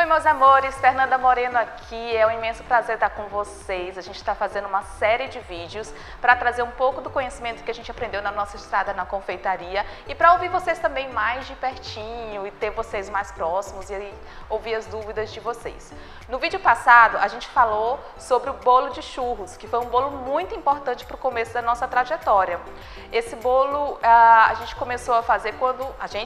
meus amores, Fernanda Moreno aqui, é um imenso prazer estar com vocês. A gente está fazendo uma série de vídeos para trazer um pouco do conhecimento que a gente aprendeu na nossa estrada na confeitaria e para ouvir vocês também mais de pertinho e ter vocês mais próximos e ouvir as dúvidas de vocês. No vídeo passado, a gente falou sobre o bolo de churros, que foi um bolo muito importante para o começo da nossa trajetória. Esse bolo a gente começou a fazer quando,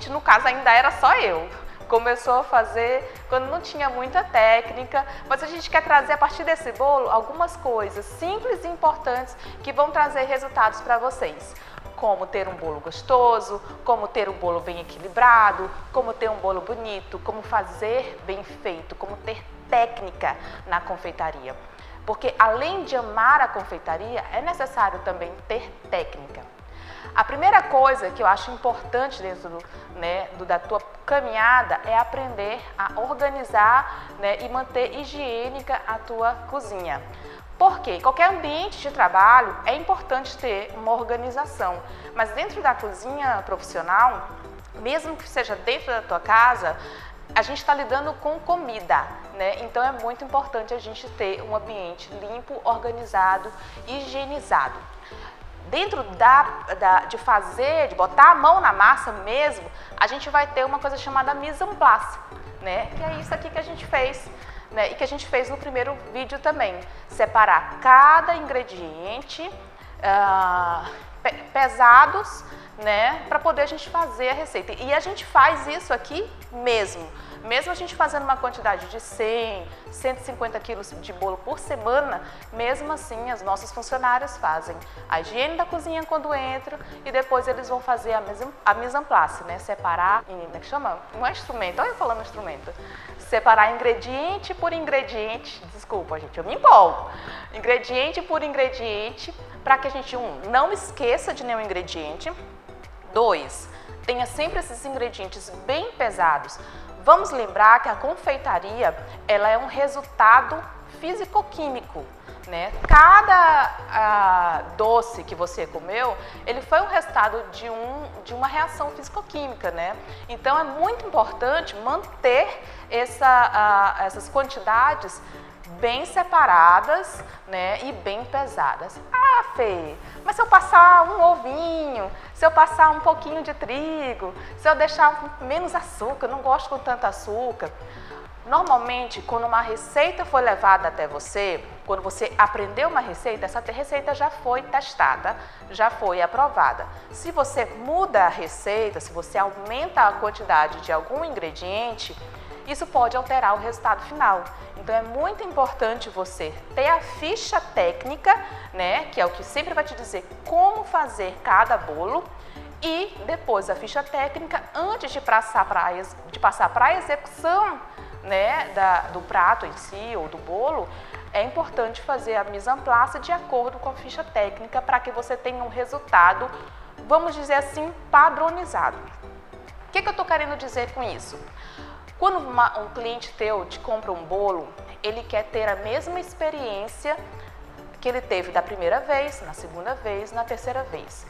no caso ainda era só eu. Começou a fazer quando não tinha muita técnica, mas a gente quer trazer a partir desse bolo algumas coisas simples e importantes que vão trazer resultados para vocês. Como ter um bolo gostoso, como ter um bolo bem equilibrado, como ter um bolo bonito, como fazer bem feito, como ter técnica na confeitaria. Porque além de amar a confeitaria, é necessário também ter técnica. A primeira coisa que eu acho importante dentro da tua caminhada é aprender a organizar, e manter higiênica a tua cozinha. Porque em qualquer ambiente de trabalho é importante ter uma organização, mas dentro da cozinha profissional, mesmo que seja dentro da tua casa, a gente está lidando com comida, Então é muito importante a gente ter um ambiente limpo, organizado, higienizado. Dentro de botar a mão na massa mesmo, a gente vai ter uma coisa chamada mise en place, Que é isso aqui que a gente fez, e que a gente fez no primeiro vídeo também. Separar cada ingrediente pesados, para poder a gente fazer a receita. E a gente faz isso aqui mesmo a gente fazendo uma quantidade de 100, 150 quilos de bolo por semana, mesmo assim as nossas funcionárias fazem a higiene da cozinha quando entram e depois eles vão fazer a mise en place, Separar, como é que chama? Não é instrumento, olha eu falando instrumento. Separar ingrediente por ingrediente, desculpa gente, eu me empolgo. Ingrediente por ingrediente, para que a gente, não esqueça de nenhum ingrediente. 2, tenha sempre esses ingredientes bem pesados. Vamos lembrar que a confeitaria, ela é um resultado físico-químico, Cada doce que você comeu, ele foi um resultado de uma reação físico-química, Então é muito importante manter essas quantidades bem separadas, e bem pesadas. Ah, Fê, mas se eu passar um ovinho, se eu passar um pouquinho de trigo, se eu deixar menos açúcar, não gosto com tanto açúcar. Normalmente, quando uma receita foi levada até você, quando você aprendeu uma receita, essa receita já foi testada, já foi aprovada. Se você muda a receita, se você aumenta a quantidade de algum ingrediente, isso pode alterar o resultado final. Então é muito importante você ter a ficha técnica, que é o que sempre vai te dizer como fazer cada bolo, e depois a ficha técnica, antes de passar para a execução, do prato em si ou do bolo, é importante fazer a mise en place de acordo com a ficha técnica para que você tenha um resultado, vamos dizer assim, padronizado. O que eu estou querendo dizer com isso? Quando um cliente teu te compra um bolo, ele quer ter a mesma experiência que ele teve da primeira vez, na segunda vez, na terceira vez.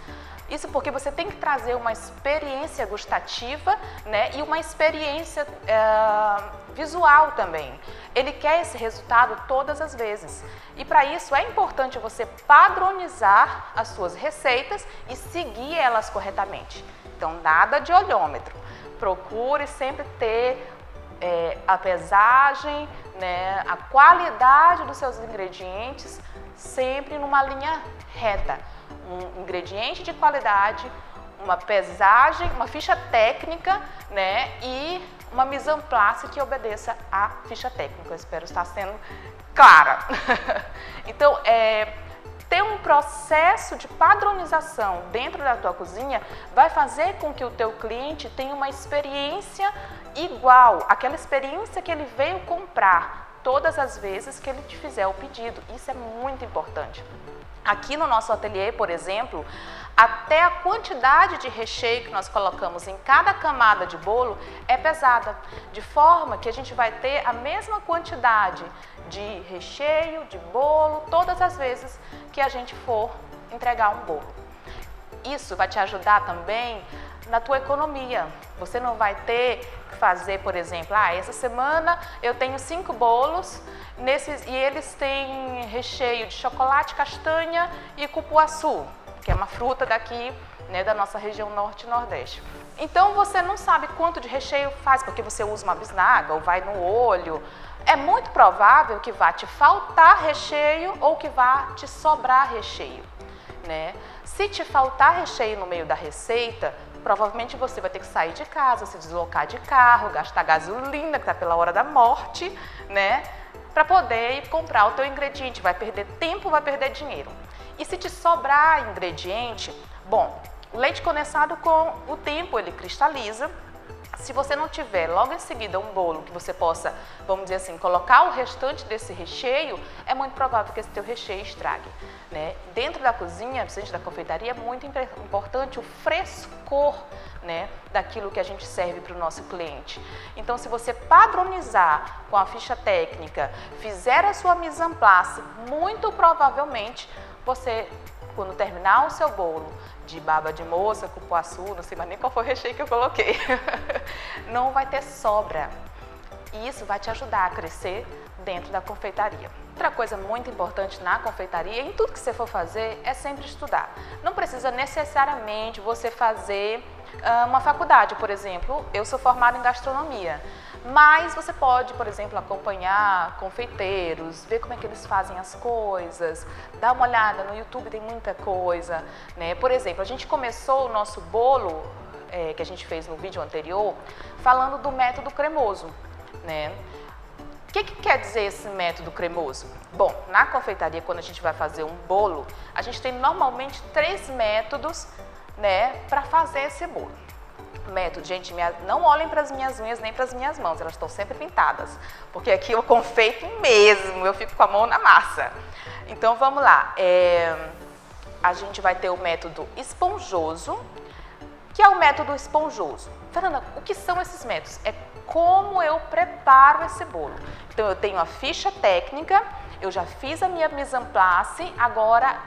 Isso porque você tem que trazer uma experiência gustativa, e uma experiência visual também. Ele quer esse resultado todas as vezes. E para isso é importante você padronizar as suas receitas e seguir elas corretamente. Então, nada de olhômetro. Procure sempre ter a pesagem, a qualidade dos seus ingredientes sempre numa linha reta. Um ingrediente de qualidade, uma pesagem, uma ficha técnica, e uma mise en place que obedeça à ficha técnica. Eu espero estar sendo clara. Então, ter um processo de padronização dentro da tua cozinha vai fazer com que o teu cliente tenha uma experiência igual, aquela experiência que ele veio comprar todas as vezes que ele te fizer o pedido. Isso é muito importante. Aqui no nosso ateliê, por exemplo, até a quantidade de recheio que nós colocamos em cada camada de bolo é pesada, de forma que a gente vai ter a mesma quantidade de recheio, de bolo, todas as vezes que a gente for entregar um bolo. Isso vai te ajudar também na tua economia. Você não vai ter que fazer, por exemplo, essa semana eu tenho 5 bolos e eles têm recheio de chocolate, castanha e cupuaçu, que é uma fruta daqui, né, da nossa região norte e nordeste. Então você não sabe quanto de recheio faz, porque você usa uma bisnaga ou vai no olho. É muito provável que vá te faltar recheio ou que vá te sobrar recheio, né? Se te faltar recheio no meio da receita, provavelmente você vai ter que sair de casa, se deslocar de carro, gastar gasolina, que está pela hora da morte, né? Para poder ir comprar o teu ingrediente. Vai perder tempo, vai perder dinheiro. E se te sobrar ingrediente, bom, o leite condensado com o tempo ele cristaliza. Se você não tiver logo em seguida um bolo que você possa, vamos dizer assim, colocar o restante desse recheio, é muito provável que esse teu recheio estrague, né? Dentro da cozinha, dentro da confeitaria, é muito importante o frescor, né, daquilo que a gente serve para o nosso cliente. Então, se você padronizar com a ficha técnica, fizer a sua mise en place, muito provavelmente você, quando terminar o seu bolo de baba de moça, cupuaçu, não sei mais nem qual foi o recheio que eu coloquei, não vai ter sobra. E isso vai te ajudar a crescer dentro da confeitaria. Outra coisa muito importante na confeitaria, em tudo que você for fazer, é sempre estudar. Não precisa necessariamente você fazer uma faculdade, por exemplo. Eu sou formada em gastronomia, mas você pode, por exemplo, acompanhar confeiteiros, ver como é que eles fazem as coisas, dar uma olhada no YouTube, tem muita coisa, né? Por exemplo, a gente começou o nosso bolo, que a gente fez no vídeo anterior, falando do método cremoso, né? O que quer dizer esse método cremoso? Bom, na confeitaria, quando a gente vai fazer um bolo, a gente tem normalmente 3 métodos, né, para fazer esse bolo. Método, gente, não olhem para as minhas unhas nem para as minhas mãos, elas estão sempre pintadas, porque aqui eu confeito mesmo, eu fico com a mão na massa. Então vamos lá, a gente vai ter o método esponjoso, que é o método esponjoso. Fernanda, o que são esses métodos? É como eu preparo esse bolo. Então eu tenho a ficha técnica, eu já fiz a minha mise en place, agora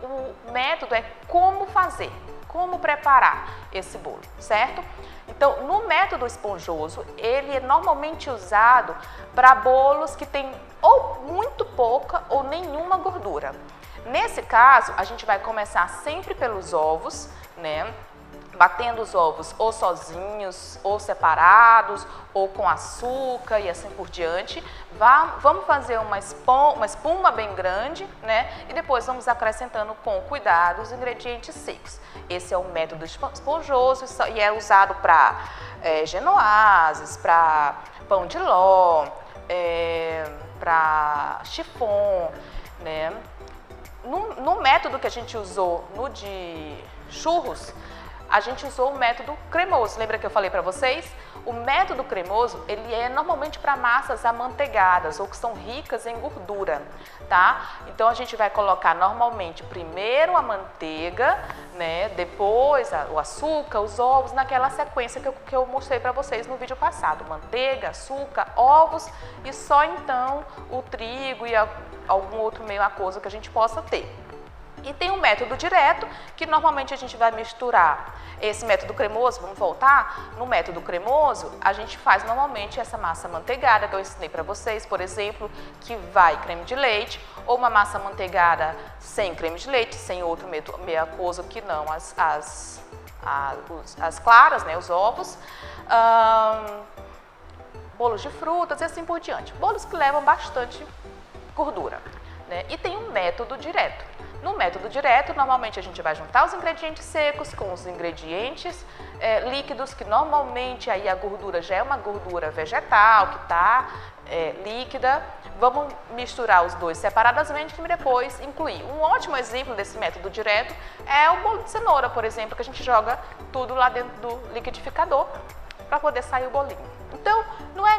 o método é como fazer, como preparar esse bolo, certo? Então, no método esponjoso, ele é normalmente usado para bolos que têm ou muito pouca ou nenhuma gordura. Nesse caso, a gente vai começar sempre pelos ovos, né? Batendo os ovos ou sozinhos, ou separados, ou com açúcar e assim por diante. Vamos fazer uma espuma bem grande, né? E depois vamos acrescentando com cuidado os ingredientes secos. Esse é o método esponjoso e é usado para genoases, para pão de ló, para chiffon, né? No método que a gente usou no de churros, a gente usou o método cremoso. Lembra que eu falei para vocês? O método cremoso, ele é normalmente para massas amanteigadas ou que são ricas em gordura, tá? Então a gente vai colocar normalmente primeiro a manteiga, né? Depois o açúcar, os ovos, naquela sequência que eu mostrei para vocês no vídeo passado. Manteiga, açúcar, ovos e só então o trigo e algum outro meio aquoso que a gente possa ter. E tem um método direto, que normalmente a gente vai misturar esse método cremoso. Vamos voltar? No método cremoso, a gente faz normalmente essa massa manteigada, que eu ensinei para vocês, por exemplo, que vai creme de leite, ou uma massa manteigada sem creme de leite, sem outro meio aquoso que não as claras, né, os ovos, bolos de frutas e assim por diante. Bolos que levam bastante gordura, né? E tem um método direto. No método direto, normalmente a gente vai juntar os ingredientes secos com os ingredientes líquidos, que normalmente aí a gordura já é uma gordura vegetal, que está líquida. Vamos misturar os dois separadamente e depois incluir. Um ótimo exemplo desse método direto é o bolo de cenoura, por exemplo, que a gente joga tudo lá dentro do liquidificador para poder sair o bolinho. Então, não é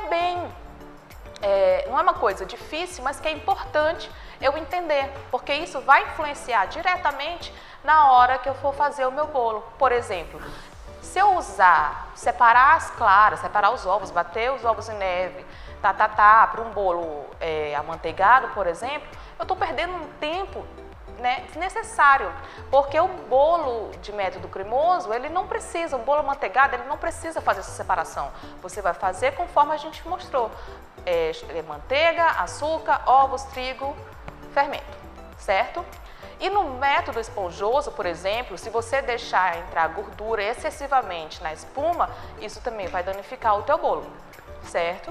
não é uma coisa difícil, mas que é importante eu entender, porque isso vai influenciar diretamente na hora que eu for fazer o meu bolo. Por exemplo, se eu separar as claras, separar os ovos, bater os ovos em neve, para um bolo amanteigado, por exemplo, eu estou perdendo um tempo né, desnecessário, porque o bolo de método cremoso, ele não precisa, o bolo amanteigado, ele não precisa fazer essa separação. Você vai fazer conforme a gente mostrou, manteiga, açúcar, ovos, trigo, fermento, certo? E no método esponjoso, por exemplo, se você deixar entrar gordura excessivamente na espuma, isso também vai danificar o teu bolo, certo?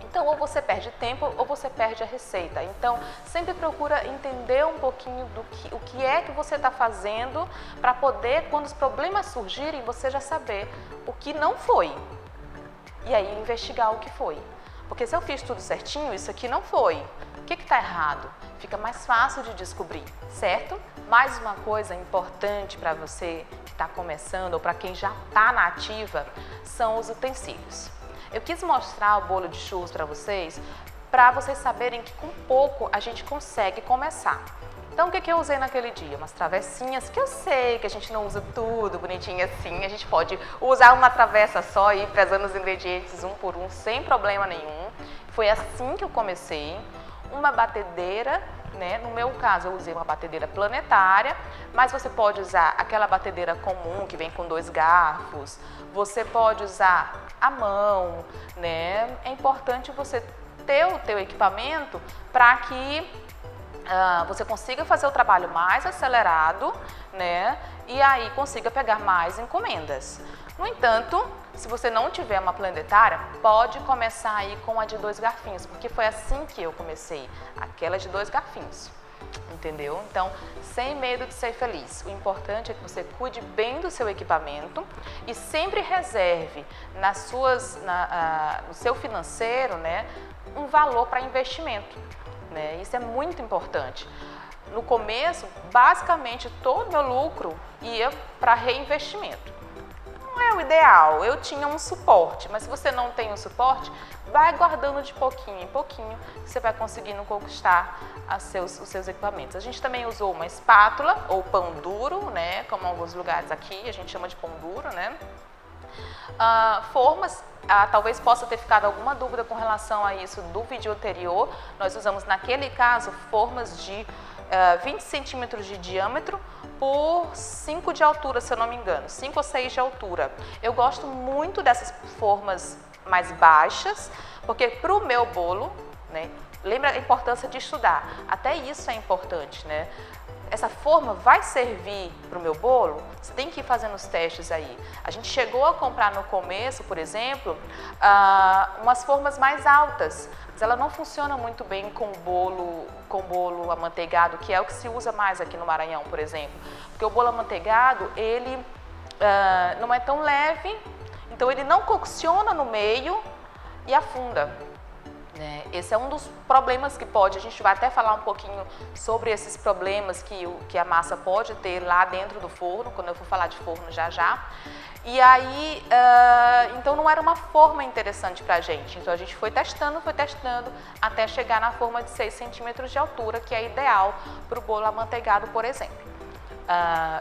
Então, ou você perde tempo ou você perde a receita. Então, sempre procura entender um pouquinho o que é que você está fazendo para poder, quando os problemas surgirem, você já saber o que não foi. E aí, investigar o que foi. Porque se eu fiz tudo certinho, isso aqui não foi. O que está errado? Fica mais fácil de descobrir, certo? Mais uma coisa importante para você que está começando ou para quem já está na ativa são os utensílios. Eu quis mostrar o bolo de churros para vocês saberem que com pouco a gente consegue começar. Então, o que eu usei naquele dia? Umas travessinhas, que eu sei que a gente não usa tudo bonitinho assim, a gente pode usar uma travessa só e ir pesando os ingredientes um por um, sem problema nenhum. Foi assim que eu comecei. Uma batedeira, né? No meu caso, eu usei uma batedeira planetária, mas você pode usar aquela batedeira comum que vem com 2 garfos, você pode usar a mão, né? É importante você ter o teu equipamento para que você consiga fazer o trabalho mais acelerado, né? E aí consiga pegar mais encomendas. No entanto, se você não tiver uma planetária, pode começar aí com a de 2 garfinhos, porque foi assim que eu comecei, aquela de 2 garfinhos, entendeu? Então, sem medo de ser feliz. O importante é que você cuide bem do seu equipamento e sempre reserve no seu financeiro, né, um valor para investimento, né? Isso é muito importante. No começo, basicamente, todo o meu lucro ia para reinvestimento. Não é o ideal, eu tinha um suporte, mas se você não tem um suporte, vai guardando de pouquinho em pouquinho, você vai conseguindo conquistar os seus equipamentos. A gente também usou uma espátula ou pão duro, né, como em alguns lugares aqui, a gente chama de pão duro, né. Formas, talvez possa ter ficado alguma dúvida com relação a isso do vídeo anterior, nós usamos naquele caso formas de 20 centímetros de diâmetro por 5 de altura, se eu não me engano, 5 ou 6 de altura. Eu gosto muito dessas formas mais baixas, porque para o meu bolo, né, lembra a importância de estudar, até isso é importante, né? Essa forma vai servir para o meu bolo? Você tem que ir fazendo os testes aí. A gente chegou a comprar no começo, por exemplo, umas formas mais altas, mas ela não funciona muito bem com bolo amanteigado, que é o que se usa mais aqui no Maranhão, por exemplo. Porque o bolo amanteigado, ele não é tão leve, então ele não cocciona no meio e afunda. Esse é um dos problemas que a gente vai até falar um pouquinho sobre esses problemas que a massa pode ter lá dentro do forno, quando eu for falar de forno já já. E aí, então não era uma forma interessante pra gente, então a gente foi testando até chegar na forma de 6 centímetros de altura, que é ideal para o bolo amanteigado, por exemplo.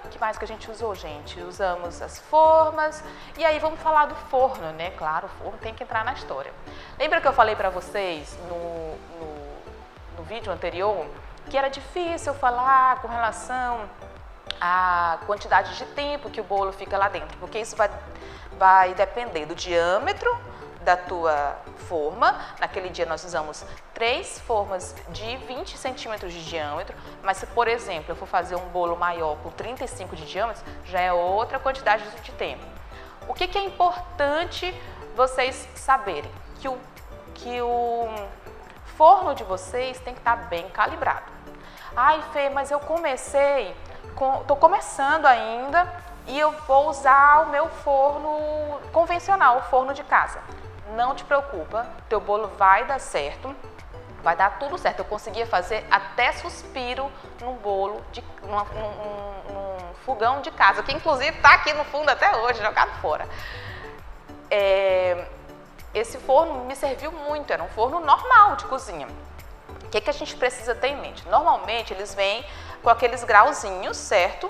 O que mais que a gente usou, gente? Usamos as formas e aí vamos falar do forno, né? Claro, o forno tem que entrar na história. Lembra que eu falei para vocês no vídeo anterior que era difícil falar com relação à quantidade de tempo que o bolo fica lá dentro, porque isso vai depender do diâmetro da tua forma. Naquele dia nós usamos 3 formas de 20 centímetros de diâmetro, mas se, por exemplo, eu for fazer um bolo maior com 35 de diâmetro, já é outra quantidade de tempo. O que é importante vocês saberem? Que o forno de vocês tem que estar bem calibrado. Ai, Fê, mas eu tô começando ainda e eu vou usar o meu forno convencional, o forno de casa. Não te preocupa, teu bolo vai dar certo, vai dar tudo certo. Eu conseguia fazer até suspiro num fogão de casa, que inclusive está aqui no fundo até hoje, jogado fora. Esse forno me serviu muito, era um forno normal de cozinha. O que a gente precisa ter em mente? Normalmente eles vêm com aqueles grauzinhos, certo?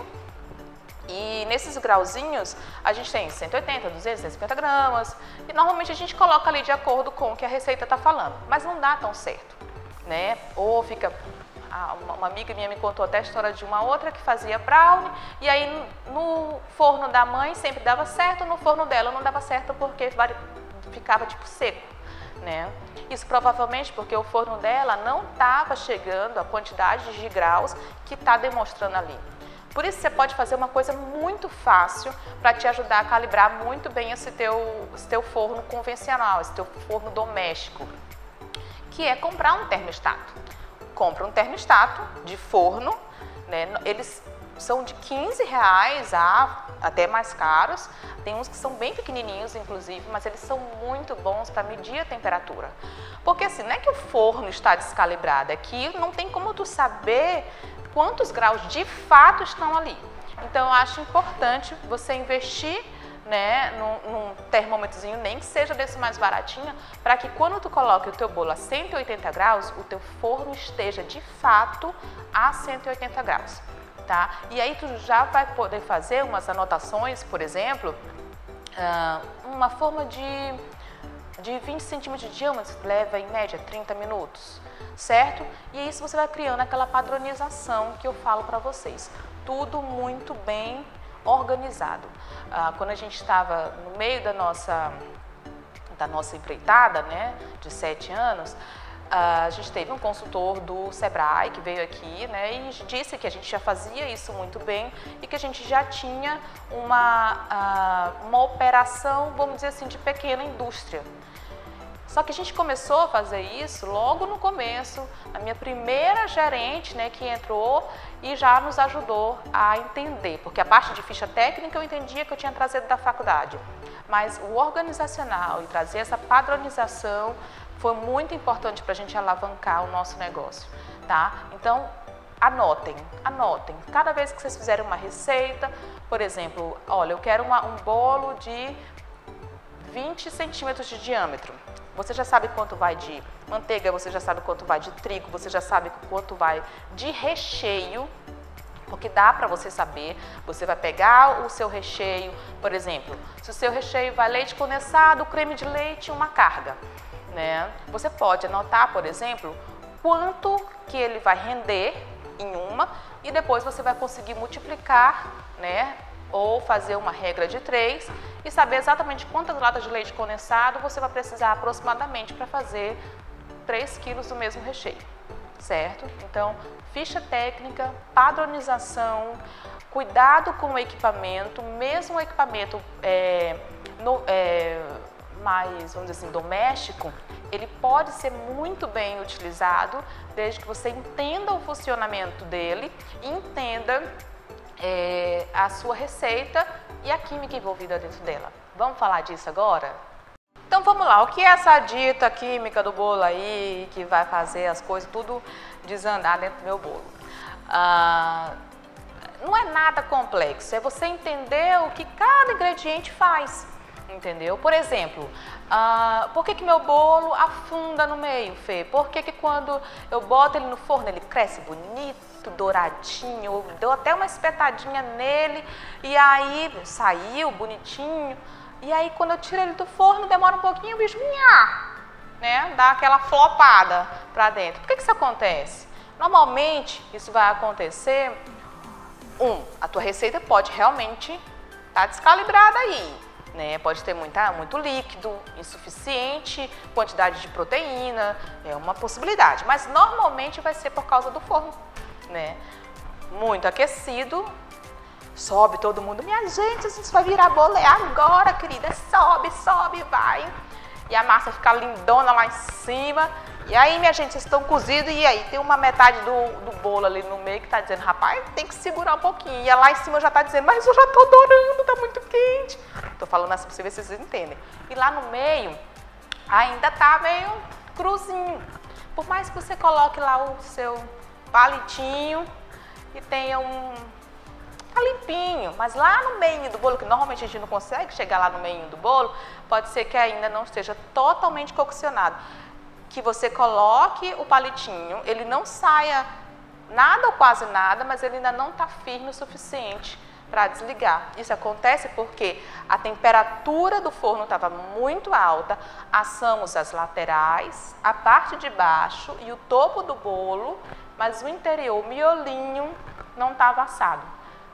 E nesses grauzinhos a gente tem 180, 200, 150 gramas e normalmente a gente coloca ali de acordo com o que a receita está falando, mas não dá tão certo, né? Ou fica uma amiga minha me contou até a história de uma outra que fazia brownie, e aí no forno da mãe sempre dava certo, no forno dela não dava certo porque ficava tipo seco, né? Isso provavelmente porque o forno dela não estava chegando a quantidade de graus que está demonstrando ali. Por isso você pode fazer uma coisa muito fácil para te ajudar a calibrar muito bem esse teu forno convencional, esse teu forno doméstico, que é comprar um termostato. Compra um termostato de forno, né? Eles são de R$15 até mais caros, tem uns que são bem pequenininhos inclusive, mas eles são muito bons para medir a temperatura. Porque assim, não é que o forno está descalibrado, é que não tem como tu saber quantos graus de fato estão ali. Então eu acho importante você investir, né, num termômetrozinho, nem que seja desse mais baratinho, para que quando tu coloque o teu bolo a 180 graus, o teu forno esteja de fato a 180 graus. Tá? E aí tu já vai poder fazer umas anotações, por exemplo, uma forma de 20 centímetros de diâmetro leva em média 30 minutos, certo? E isso você vai criando aquela padronização que eu falo para vocês. Tudo muito bem organizado. Quando a gente estava no meio da nossa empreitada, né, de 7 anos, a gente teve um consultor do Sebrae que veio aqui, né, e disse que a gente já fazia isso muito bem e que a gente já tinha uma operação, vamos dizer assim, de pequena indústria. Só que a gente começou a fazer isso logo no começo, a minha primeira gerente, né, que entrou e já nos ajudou a entender, porque a parte de ficha técnica eu entendia que eu tinha trazido da faculdade, mas o organizacional e trazer essa padronização foi muito importante para a gente alavancar o nosso negócio, tá? Então, anotem. Cada vez que vocês fizerem uma receita, por exemplo, olha, eu quero um bolo de 20 centímetros de diâmetro. Você já sabe quanto vai de manteiga, você já sabe quanto vai de trigo, você já sabe quanto vai de recheio, porque dá para você saber. Você vai pegar o seu recheio, por exemplo, se o seu recheio vai leite condensado, creme de leite e uma carga, né? Você pode anotar, por exemplo, quanto que ele vai render em uma e depois você vai conseguir multiplicar, né? Ou fazer uma regra de 3 e saber exatamente quantas latas de leite condensado você vai precisar aproximadamente para fazer 3 quilos do mesmo recheio, certo? Então, ficha técnica, padronização, cuidado com o equipamento, mesmo o equipamento mais, vamos dizer assim, doméstico, ele pode ser muito bem utilizado desde que você entenda o funcionamento dele e entenda a sua receita e a química envolvida dentro dela. Vamos falar disso agora? Então vamos lá, o que é essa dita química do bolo aí que vai fazer as coisas tudo desandar dentro do meu bolo? Não é nada complexo, é você entender o que cada ingrediente faz, entendeu? Por exemplo, por que meu bolo afunda no meio, Fê? Por que quando eu boto ele no forno ele cresce bonito, douradinho, eu dou até uma espetadinha nele e aí saiu bonitinho, e aí quando eu tiro ele do forno demora um pouquinho, o bicho né, dá aquela flopada para dentro. Por que isso acontece? Normalmente isso vai acontecer, a tua receita pode realmente estar descalibrada aí, né? Pode ter muito líquido, insuficiente quantidade de proteína, é uma possibilidade, mas normalmente vai ser por causa do forno, né? Muito aquecido, sobe todo mundo, minha gente, a gente vai virar bolo agora, querida, sobe, vai. E a massa fica lindona lá em cima. E aí, minha gente, vocês estão cozidos e aí tem uma metade do bolo ali no meio que tá dizendo, rapaz, tem que segurar um pouquinho. E lá em cima já tá dizendo, mas eu já tô adorando, tá muito quente. Tô falando assim pra vocês ver se vocês entendem. E lá no meio ainda tá meio cruzinho. Por mais que você coloque lá o seu palitinho e tenha tá limpinho, mas lá no meio do bolo, que normalmente a gente não consegue chegar lá no meio do bolo, pode ser que ainda não esteja totalmente coccionado. Que você coloque o palitinho, ele não saia nada ou quase nada, mas ele ainda não está firme o suficiente para desligar. Isso acontece porque a temperatura do forno estava muito alta, assamos as laterais, a parte de baixo e o topo do bolo mas o interior, o miolinho, não estava assado.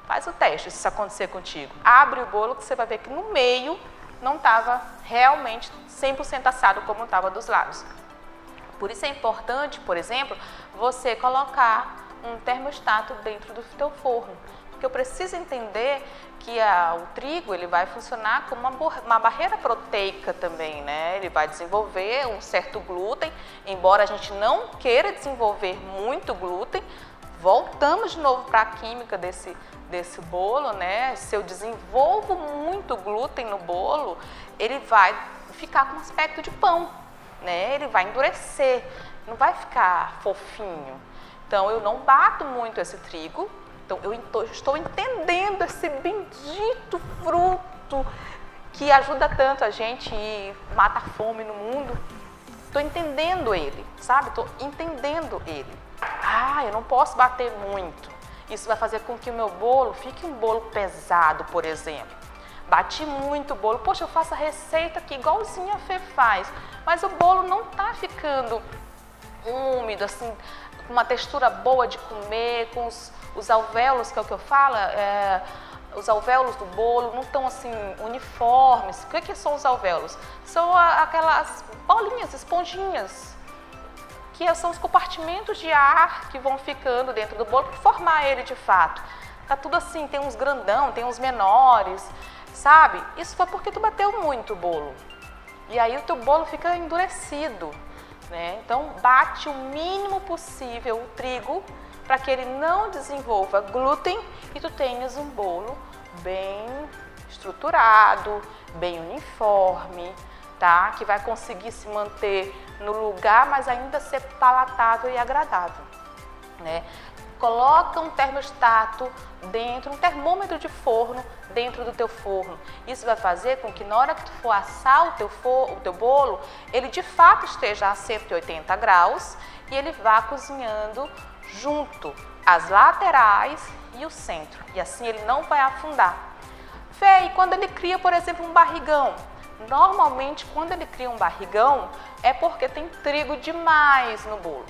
Faz o teste se isso acontecer contigo. Abre o bolo que você vai ver que no meio não estava realmente 100% assado como estava dos lados. Por isso é importante, por exemplo, você colocar um termostato dentro do teu forno. Porque eu preciso entender que o trigo ele vai funcionar como uma barreira proteica também, né? Ele vai desenvolver um certo glúten, embora a gente não queira desenvolver muito glúten. Voltamos de novo para a química desse bolo, né? Se eu desenvolvo muito glúten no bolo, ele vai ficar com aspecto de pão, né? Ele vai endurecer, não vai ficar fofinho. Então, eu não bato muito esse trigo. Então, eu estou entendendo esse bendito fruto que ajuda tanto a gente e mata a fome no mundo. Estou entendendo ele, sabe? Estou entendendo ele. Eu não posso bater muito. Isso vai fazer com que o meu bolo fique um bolo pesado, por exemplo. Bati muito o bolo. Poxa, eu faço a receita aqui igualzinho a Fê faz, mas o bolo não está ficando úmido, assim, com uma textura boa de comer, com os alvéolos, que é o que eu falo, os alvéolos do bolo não estão assim uniformes. O que são os alvéolos? São aquelas bolinhas, esponjinhas, que são os compartimentos de ar que vão ficando dentro do bolo para formar ele de fato. Tá tudo assim, tem uns grandão, tem uns menores, sabe? Isso foi porque tu bateu muito o bolo. E aí o teu bolo fica endurecido, né? Então bate o mínimo possível o trigo para que ele não desenvolva glúten e tu tenhas um bolo bem estruturado, bem uniforme, tá? Que vai conseguir se manter no lugar, mas ainda ser palatável e agradável, né? Coloca um termostato dentro, um termômetro de forno dentro do teu forno. Isso vai fazer com que na hora que tu for assar o teu bolo, ele de fato esteja a 180 graus e ele vá cozinhando junto as laterais e o centro. E assim ele não vai afundar. Fê, e quando ele cria, por exemplo, um barrigão? Normalmente, quando ele cria um barrigão, é porque tem trigo demais no bolo,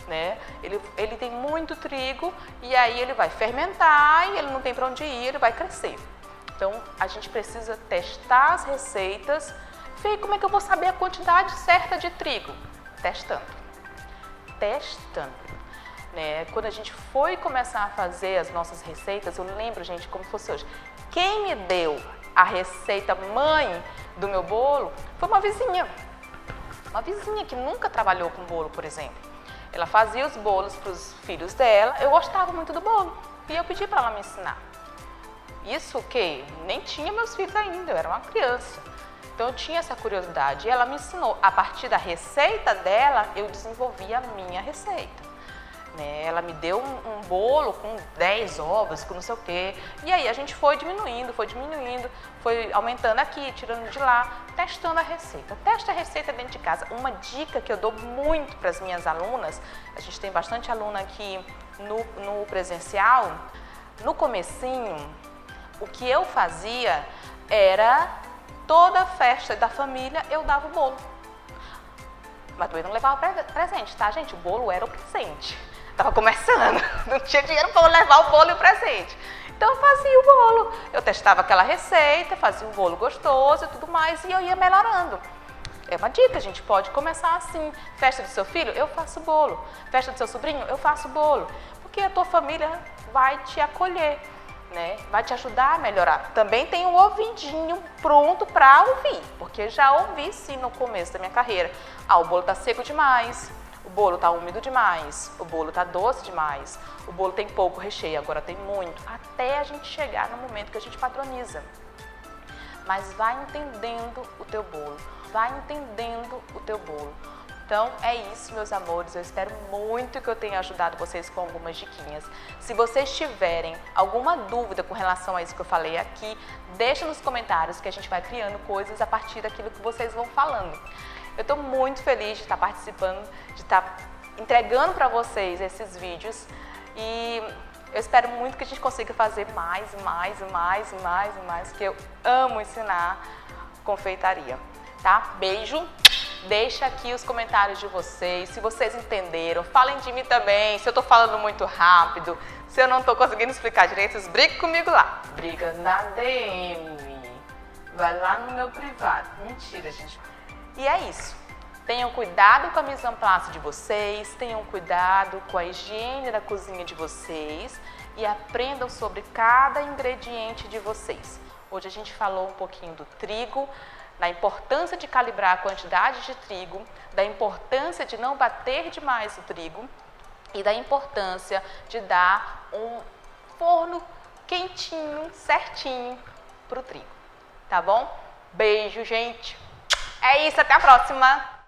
né? Ele tem muito trigo e aí ele vai fermentar e ele não tem para onde ir, ele vai crescer. Então, a gente precisa testar as receitas. Fê, como é que eu vou saber a quantidade certa de trigo? Testando. Né? Quando a gente foi começar a fazer as nossas receitas, eu lembro, gente, como fosse hoje. Quem me deu a receita mãe do meu bolo foi uma vizinha. Uma vizinha que nunca trabalhou com bolo, por exemplo. Ela fazia os bolos para os filhos dela. Eu gostava muito do bolo e eu pedi para ela me ensinar. Isso que nem tinha meus filhos ainda, eu era uma criança. Então eu tinha essa curiosidade e ela me ensinou. A partir da receita dela, eu desenvolvi a minha receita. Né? Ela me deu um bolo com 10 ovos, com não sei o quê. E aí a gente foi diminuindo, foi aumentando aqui, tirando de lá, testando a receita. Testa a receita dentro de casa. Uma dica que eu dou muito para as minhas alunas, a gente tem bastante aluna aqui no presencial, no comecinho, o que eu fazia era, toda festa da família eu dava o bolo. Mas também não levava presente, tá, gente? O bolo era o presente. Tava começando, não tinha dinheiro para levar o bolo e o presente. Então eu fazia o bolo, eu testava aquela receita, fazia um bolo gostoso e tudo mais, e eu ia melhorando. É uma dica, a gente pode começar assim. Festa do seu filho, eu faço bolo. Festa do seu sobrinho, eu faço bolo. Porque a tua família vai te acolher, né? Vai te ajudar a melhorar. Também tem um ouvidinho pronto para ouvir, porque já ouvi sim no começo da minha carreira. O bolo tá seco demais. O bolo está úmido demais, o bolo está doce demais, o bolo tem pouco recheio, agora tem muito, até a gente chegar no momento que a gente padroniza. Mas vai entendendo o teu bolo, vai entendendo o teu bolo. Então é isso, meus amores, eu espero muito que eu tenha ajudado vocês com algumas diquinhas. Se vocês tiverem alguma dúvida com relação a isso que eu falei aqui, deixa nos comentários que a gente vai criando coisas a partir daquilo que vocês vão falando. Eu estou muito feliz de estar participando, de estar entregando para vocês esses vídeos e eu espero muito que a gente consiga fazer mais, porque eu amo ensinar confeitaria, tá? Beijo! Deixa aqui os comentários de vocês, se vocês entenderam, falem de mim também, se eu tô falando muito rápido, se eu não tô conseguindo explicar direito, vocês briguem comigo lá. Briga na DM, vai lá no meu privado. Mentira, gente. E é isso. Tenham cuidado com a mise en place de vocês, tenham cuidado com a higiene da cozinha de vocês e aprendam sobre cada ingrediente de vocês. Hoje a gente falou um pouquinho do trigo, da importância de calibrar a quantidade de trigo, da importância de não bater demais o trigo e da importância de dar um forno quentinho, certinho para o trigo. Tá bom? Beijo, gente! É isso, até a próxima!